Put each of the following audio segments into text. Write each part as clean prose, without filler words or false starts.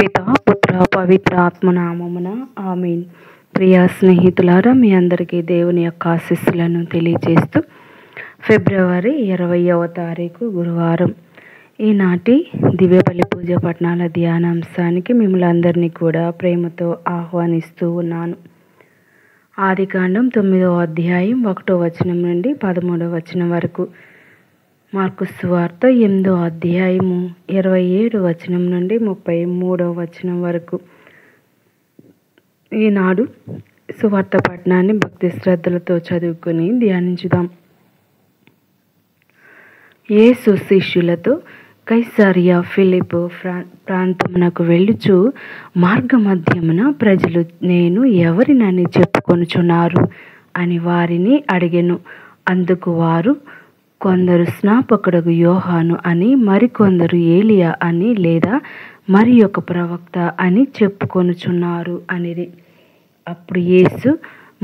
పిత పుత్ర పవిత్ర ఆత్మనామమున ఆమేన్. ప్రియ స్నేహితులారా, మీ అందరికీ దేవుని యొక్క ఆశీస్సులను తెలియజేస్తూ ఫిబ్రవరి 20వ తారీఖు గురువారం ఈనాటి దివ్యబలి పూజ పఠనాల ధ్యానాంశానికి మిమ్మల్ని అందరినీ కూడా ప్రేమతో ఆహ్వానిస్తూ ఉన్నాను. ఆదికాండం 9వ అధ్యాయం 1వ వచనం నుండి 13వ వచనం వరకు, మార్కు సువార్త 8వ అధ్యాయము 27వ వచనం నుండి 33వ వచనం వరకు. ఈనాడు సువార్త పఠనాన్ని భక్తి శ్రద్ధలతో చదువుకొని ధ్యానించుదాం. యేసు శిష్యులతో కైసరియా ఫిలిప్పు ప్రాంతమునకు వెళ్ళుచు మార్గమధ్యమున ప్రజలు నేను ఎవరినని చెప్పుకొనుచున్నారు అని వారిని అడిగెను. అందుకు వారు, కొందరు స్నాపకుడగు యోహాను అని, మరికొందరు ఏలియా అని, లేదా మరి ఒక ప్రవక్త అని చెప్పుకొనుచున్నారు అనిరి. అప్పుడు యేసు,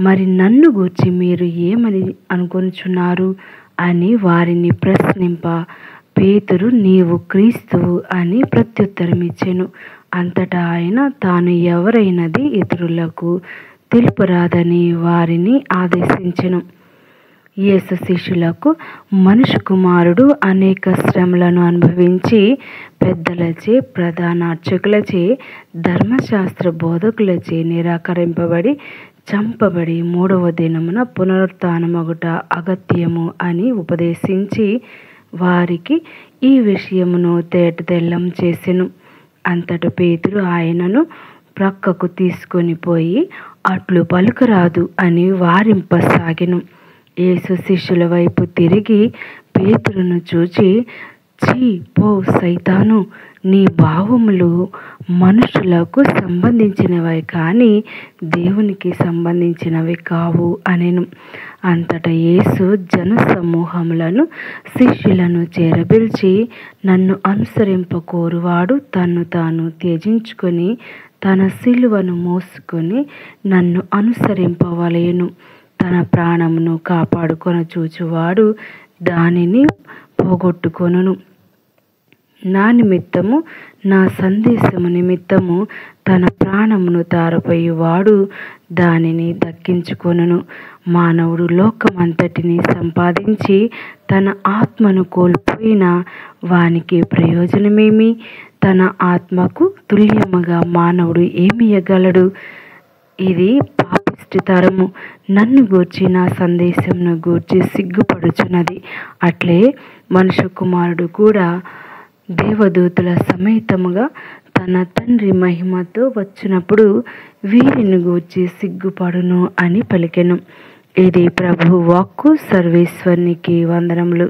మరి నన్ను గూర్చి మీరు ఏమని అనుకొనుచున్నారు అని వారిని ప్రశ్నింప, పేతురు, నీవు క్రీస్తువు అని ప్రత్యుత్తరం ఇచ్చెను. అంతటా ఆయన తాను ఎవరైనది ఇతరులకు తెలుపరాదని వారిని ఆదేశించెను. యేసు శిష్యులకు, మనుష్య కుమారుడు అనేక శ్రమలను అనుభవించి పెద్దలచే, ప్రధాన అర్చకులచే, ధర్మశాస్త్ర బోధకులచే నిరాకరింపబడి చంపబడి 3వ దినమున పునరుత్థానమగుట అగత్యము అని ఉపదేశించి వారికి ఈ విషయమును తేటతెల్లం చేసెను. అంతట పేతురు ఆయనను ప్రక్కకు తీసుకొని పోయి, అట్లు పలుకరాదు అని వారింపసాగెను. యేసు శిష్యుల వైపు తిరిగి పేతురును చూచి, చీ పో సైతాను, నీ భావములు మనుషులకు సంబంధించినవి కానీ దేవునికి సంబంధించినవి కావు అనెను. అంతటా యేసు జన సమూహములను శిష్యులను చేరబిల్చి, నన్ను అనుసరింపకోరువాడు తన్ను తాను త్యజించుకొని తన సిలువను మోసుకొని నన్ను అనుసరింపవలెను. తన ప్రాణమును కాపాడుకొన చూచువాడు దానిని పోగొట్టుకొనును. నా నిమిత్తము, నా సందేశము నిమిత్తము తన ప్రాణమును తారపోయేవాడు దానిని దక్కించుకొనును. మానవుడు లోకమంతటిని సంపాదించి తన ఆత్మను కోల్పోయిన వానికి ప్రయోజనమేమి? తన ఆత్మకు తుల్యముగా మానవుడు ఏమియగలడు? ఇది పాపిష్టి తరము నన్ను గూర్చి, నా సందేశమును గూర్చి సిగ్గుపడుచున్నది. అట్లే మనుష్య కుమారుడు కూడా దేవదూతల సమేతముగా తన తండ్రి మహిమతో వచ్చినప్పుడు వీరిని గూర్చి సిగ్గుపడును అని పలికెను. ఇది ప్రభు వాక్కు. సర్వేశ్వరునికి వందనములు.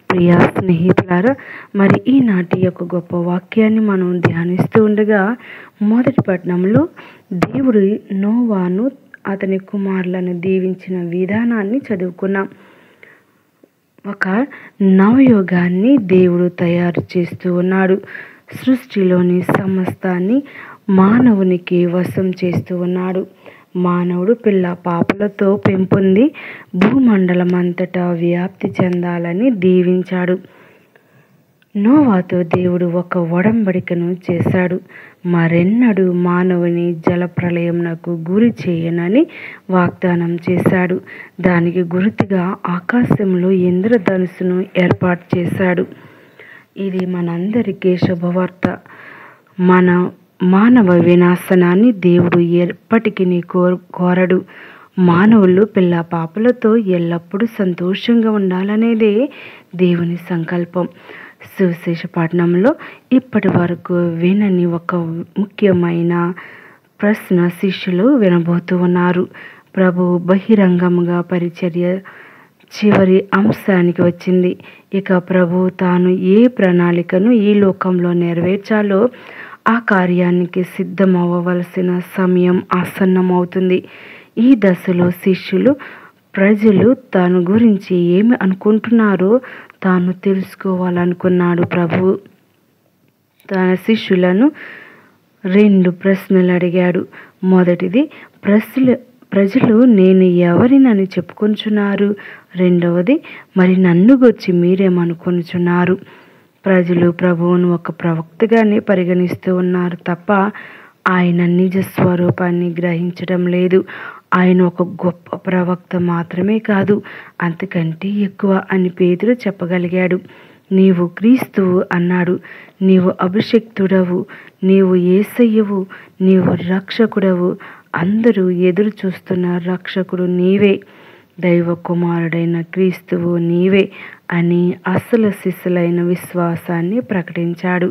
ప్రియా స్నేహితులారా, మరి ఈనాటి యొక్క గొప్ప వాక్యాన్ని మనం ధ్యానిస్తూ ఉండగా మొదటి పట్టణంలో దేవుడు నోవాను అతని కుమారులను దీవించిన విధానాన్ని చదువుకున్నాం. ఒక నవయుగాన్ని దేవుడు తయారు చేస్తూ ఉన్నాడు. సృష్టిలోని సమస్తాన్ని మానవునికి వశం చేస్తూ ఉన్నాడు. మానవుడు పిల్ల పాపలతో పెంపొంది భూమండలం అంతటా వ్యాప్తి చెందాలని దీవించాడు. నోవాతో దేవుడు ఒక ఒడంబడికను చేశాడు. మరెన్నడూ మానవుని జలప్రళయమునకు గురి చేయనని వాగ్దానం చేశాడు. దానికి గుర్తుగా ఆకాశంలో ఇంద్రధనుసును ఏర్పాటు చేశాడు. ఇది మనందరికీ శుభవార్త. మానవ వినాశనాన్ని దేవుడు ఎప్పటికీ కోరడు. మానవులు పిల్ల పాపలతో ఎల్లప్పుడూ సంతోషంగా ఉండాలనేదే దేవుని సంకల్పం. సువిశేష పఠనంలో ఇప్పటి వరకు వినని ఒక ముఖ్యమైన ప్రశ్న శిష్యులు వినబోతూ ఉన్నారు. ప్రభు బహిరంగముగా పరిచర్య చివరి అంశానికి వచ్చింది. ఇక ప్రభు తాను ఏ ప్రణాళికను ఈ లోకంలో నెరవేర్చాలో ఆ కార్యానికి సిద్ధమవ్వవలసిన సమయం ఆసన్నమవుతుంది. ఈ దశలో శిష్యులు, ప్రజలు తన గురించి ఏమి అనుకుంటున్నారో తాను తెలుసుకోవాలనుకున్నాడు. ప్రభు తన శిష్యులను 2 ప్రశ్నలు అడిగాడు. మొదటిది, ప్రజలు నేను ఎవరినని చెప్పుకొనుచున్నారు? రెండవది, మరి నన్ను గురించి మీరేమనుకొనుచున్నారు? ప్రజలు ప్రభువును ఒక ప్రవక్తగానే పరిగణిస్తూ ఉన్నారు తప్ప ఆయన నిజ స్వరూపాన్ని గ్రహించడం లేదు. ఆయన ఒక గొప్ప ప్రవక్త మాత్రమే కాదు, అంతకంటే ఎక్కువ అని పేతురు చెప్పగలిగాడు. నీవు క్రీస్తువు అన్నాడు. నీవు అభిషిక్తుడవు, నీవు యేసయ్యవు, నీవు రక్షకుడవు. అందరూ ఎదురు చూస్తున్న రక్షకుడు నీవే, దైవ కుమారుడైన క్రీస్తువు నీవే అని అసలు శిష్యులైన విశ్వాసాన్ని ప్రకటించాడు.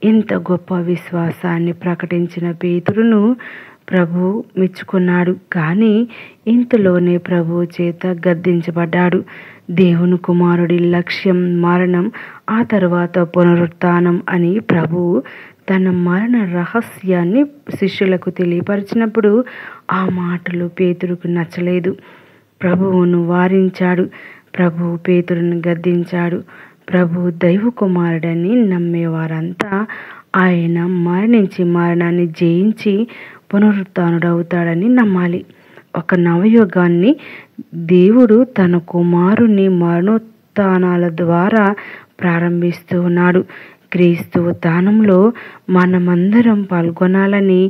ఇంత గొప్ప విశ్వాసాన్ని ప్రకటించిన పేతురును ప్రభు మెచ్చుకున్నాడు. కానీ ఇంతలోనే ప్రభు చేత గద్దించబడ్డాడు. దేవుని కుమారుడి లక్ష్యం మరణం, ఆ తర్వాత పునరుత్థానం అని ప్రభువు తన మరణ రహస్యాన్ని శిష్యులకు తెలియపరిచినప్పుడు ఆ మాటలు పేతురుకు నచ్చలేదు. ప్రభువును వారించాడు. ప్రభువు పేతురును గద్దించాడు. ప్రభు దైవ కుమారుడని నమ్మేవారంతా ఆయన మరణించి మరణాన్ని జయించి పునరుత్థానుడవుతాడని నమ్మాలి. ఒక నవయుగాన్ని దేవుడు తన కుమారుని మరణోత్థానాల ద్వారా ప్రారంభిస్తూ ఉన్నాడు. క్రీస్తు ఉత్థానంలో మనమందరం పాల్గొనాలని,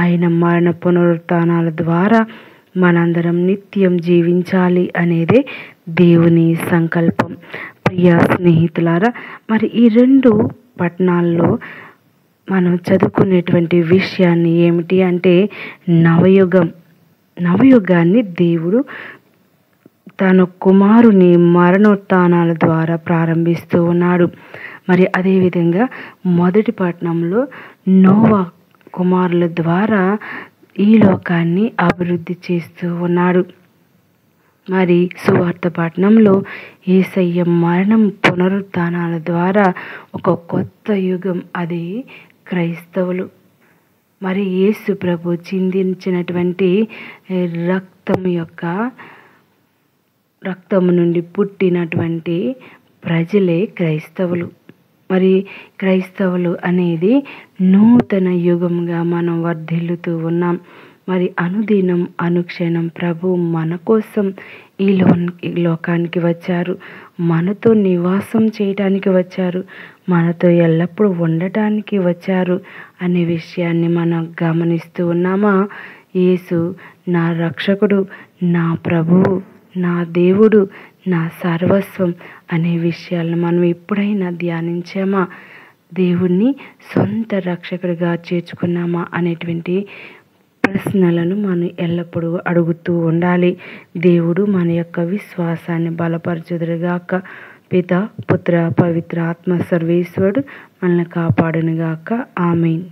ఆయన మరణ పునరుత్థానాల ద్వారా మనందరం నిత్యం జీవించాలి అనేదే దేవుని సంకల్పం. ప్రియ స్నేహితులారా, మరి ఈ 2 పట్టణాల్లో మనం చదువుకునేటువంటి విషయాన్ని ఏమిటి అంటే నవయుగాన్ని దేవుడు తన కుమారుని మరణోత్థానాల ద్వారా ప్రారంభిస్తూ ఉన్నాడు. మరి అదేవిధంగా మొదటి పట్టణంలో నోవా కుమారుల ద్వారా ఈ లోకాన్ని అభివృద్ధి చేస్తూ ఉన్నాడు. మరి సువార్త పట్టణంలో యేసయ్య మరణం పునరుత్థానాల ద్వారా ఒక కొత్త యుగం, అది క్రైస్తవులు. మరి యేసు ప్రభు చిందించినటువంటి రక్తము నుండి పుట్టినటువంటి ప్రజలే క్రైస్తవులు. మరి క్రైస్తవులు అనేది నూతన యుగంగా మనం వర్ధిల్లుతూ ఉన్నాం. మరి అనుదినం అనుక్షణం ప్రభు మన కోసం ఈ లోకానికి వచ్చారు, మనతో నివాసం చేయటానికి వచ్చారు, మనతో ఎల్లప్పుడూ ఉండటానికి వచ్చారు అనే విషయాన్ని మనం గమనిస్తూ ఉన్నామా? యేసు నా రక్షకుడు, నా ప్రభువు, నా దేవుడు, నా సర్వస్వం అనే విషయాలను మనం ఎప్పుడైనా ధ్యానించామా? దేవుణ్ణి సొంత రక్షకుడిగా చేర్చుకున్నామా అనేటువంటి ప్రశ్నలను మనం ఎల్లప్పుడూ అడుగుతూ ఉండాలి. దేవుడు మన యొక్క విశ్వాసాన్ని బలపరచుదురుగాక. పిత, పుత్ర, పవిత్ర ఆత్మ సర్వేశ్వరుడు మనల్ని కాపాడునుగాక. ఆమేన్.